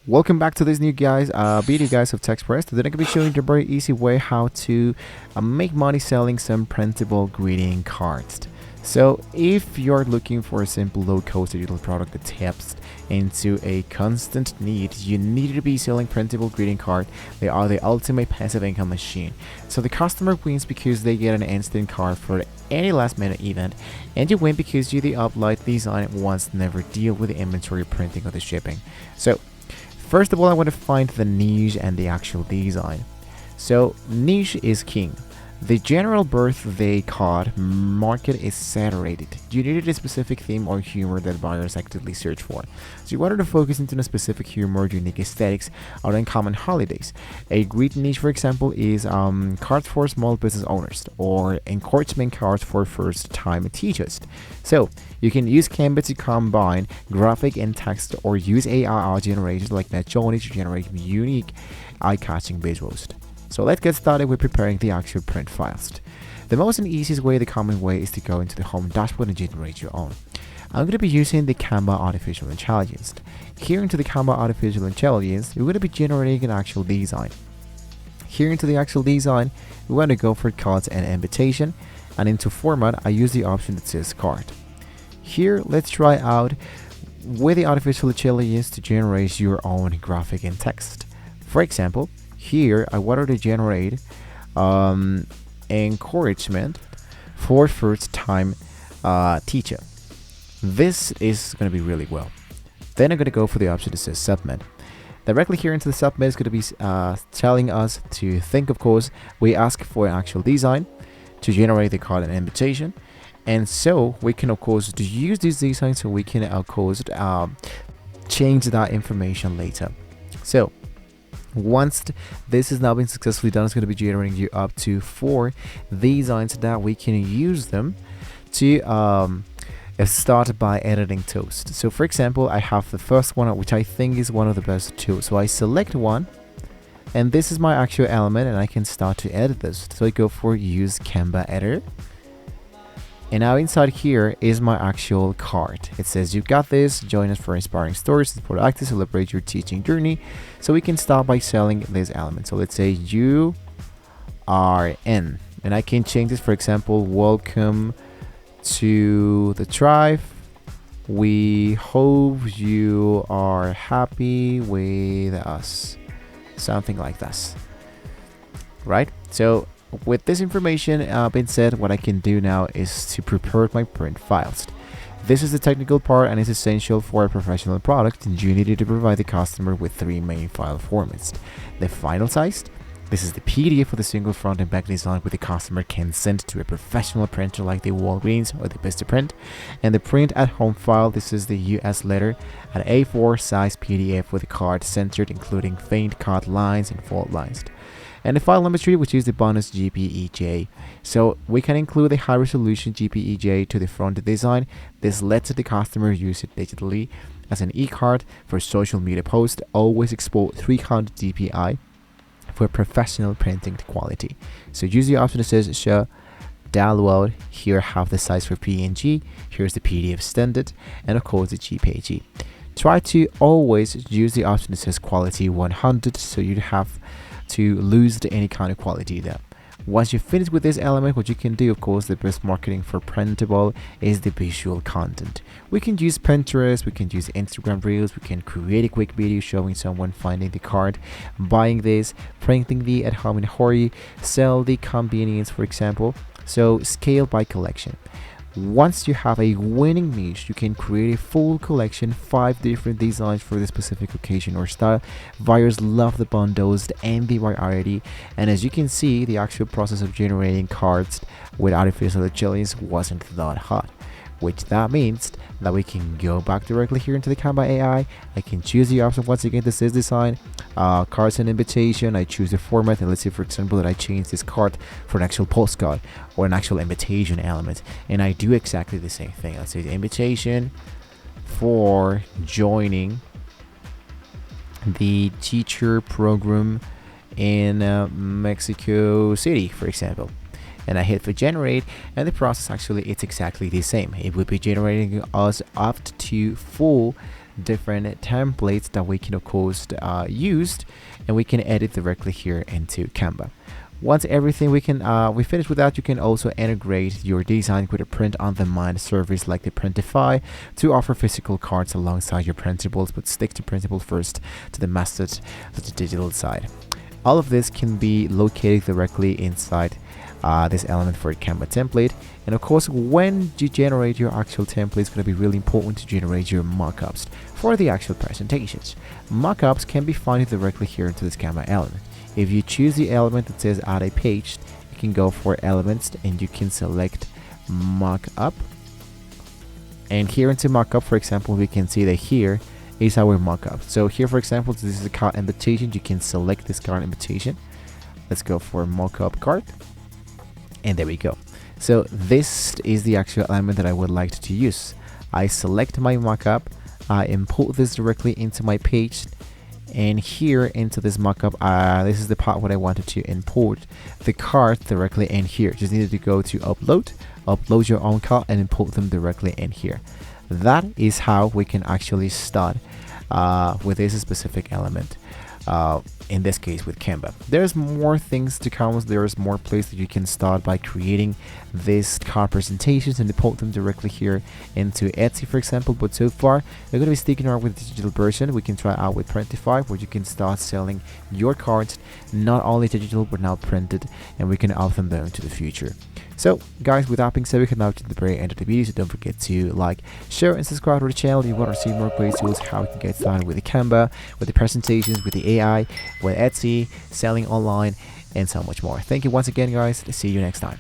Welcome back to this new video guys of TechPress. Today I'm going to be showing you a very easy way how to make money selling some printable greeting cards. So if you're looking for a simple low-cost digital product that taps into a constant need, you need to be selling printable greeting card. They are the ultimate passive income machine. So the customer wins because they get an instant card for any last minute event, and you win because you the upload design once never deal with the inventory printing or the shipping. So first of all, I want to find the niche and the actual design. So niche is king. The general birthday card market is saturated. You needed a specific theme or humor that buyers actively search for. So you wanted to focus into a specific humor, unique aesthetics, or uncommon holidays. A great niche, for example, is cards for small business owners or encouragement cards for first-time teachers. So you can use Canva to combine graphic and text, or use AI generators like Midjourney to generate unique, eye-catching visuals. So let's get started with preparing the actual print files. The most and easiest way, the common way, is to go into the home dashboard and generate your own. I'm going to be using the Canva Artificial Intelligence. Here into the Canva Artificial Intelligence, we're going to be generating an actual design. Here into the actual design, we want to go for cards and invitation, and into format, I use the option that says card. Here, let's try out with the Artificial Intelligence to generate your own graphic and text. For example, here I wanted to generate encouragement for first-time teacher. This is going to be really well. Then I'm going to go for the option that says submit. Directly here into the submit is going to be telling us to think. Of course, we ask for an actual design to generate the card and invitation, and so we can of course use this design so we can of course change that information later. So once this has now been successfully done, it's going to be generating you up to 4 designs that we can use them to start by editing toast. So for example, I have the first one, which I think is one of the best too. So I select one, and this is my actual element, and I can start to edit this. So I go for use Canva editor. And now inside here is my actual card. It says, "You got this, join us for inspiring stories, support actors, celebrate your teaching journey." So we can start by selling this element. So let's say you are in, and I can change this, for example, welcome to the tribe. We hope you are happy with us. Something like this, right? So with this information being said, what I can do now is to prepare my print files. This is the technical part, and it's essential for a professional product, and you needed to provide the customer with 3 main file formats. The final size, this is the PDF for the single front and back design, where the customer can send to a professional printer like the Walgreens or the Vistaprint. And the print at home file, this is the US letter at A4 size PDF with the card centered, including faint cut lines and fault lines. And the file number 3, which is the bonus JPEG. So we can include the high resolution JPEG to the front design. This lets the customer use it digitally as an e-card for social media post. Always export 300 dpi for professional printing quality. So use the option that says show download. Here have the size for PNG. Here's the PDF standard, and of course the JPEG. Try to always use the option that says quality 100, so you have to lose any kind of quality there. Once you finish with this element, what you can do, of course, the best marketing for Printable is the visual content. We can use Pinterest, we can use Instagram Reels, we can create a quick video showing someone finding the card, buying this, printing the at home in a hurry, sell the convenience, for example. So scale by collection. Once you have a winning niche, you can create a full collection, 5 different designs for the specific occasion or style. Buyers love the bundles and the variety, and as you can see, the actual process of generating cards with artificial intelligence wasn't that hard, which that means that we can go back directly here into the Canva AI. I can choose the option once again, this is design, cards and invitation. I choose the format, and let's say for example that I change this card for an actual postcard or an actual invitation element, and I do exactly the same thing. Let's say the invitation for joining the teacher program in Mexico City, for example. And I hit for generate, and the process actually it's exactly the same. It will be generating us up to full different templates that we can of course use, and we can edit directly here into Canva. Once everything we finish with that, you can also integrate your design with a print-on-demand service like the Printify to offer physical cards alongside your printables, but stick to Printable first to the master to the digital side. All of this can be located directly inside this element for a Canva template. And of course, when you generate your actual template, it's going to be really important to generate your mockups for the actual presentations. Mockups can be found directly here into this Canva element. If you choose the element that says add a page, you can go for elements and you can select mockup. And here into mockup, for example, we can see that here is our mockup. So here, for example, this is a card invitation. You can select this card invitation. Let's go for mockup card. And there we go. So this is the actual element that I would like to use. I select my mockup. I import this directly into my page. And here into this mockup, this is the part where I wanted to import the card directly in here. Just needed to go to upload your own card and import them directly in here. That is how we can actually start with this specific element. In this case with Canva. There's more things to come. There's more places that you can start by creating these card presentations and import them directly here into Etsy, for example. But so far, we're going to be sticking around with the digital version. We can try out with Printify, where you can start selling your cards, not only digital but now printed, and we can add them into the future. So guys, with that being said, we can now to the very end of the video, so don't forget to like, share and subscribe to the channel if you want to see more great tools how you can get started with the Canva, with the presentations, with the AI, with Etsy, selling online, and so much more. Thank you once again, guys. See you next time.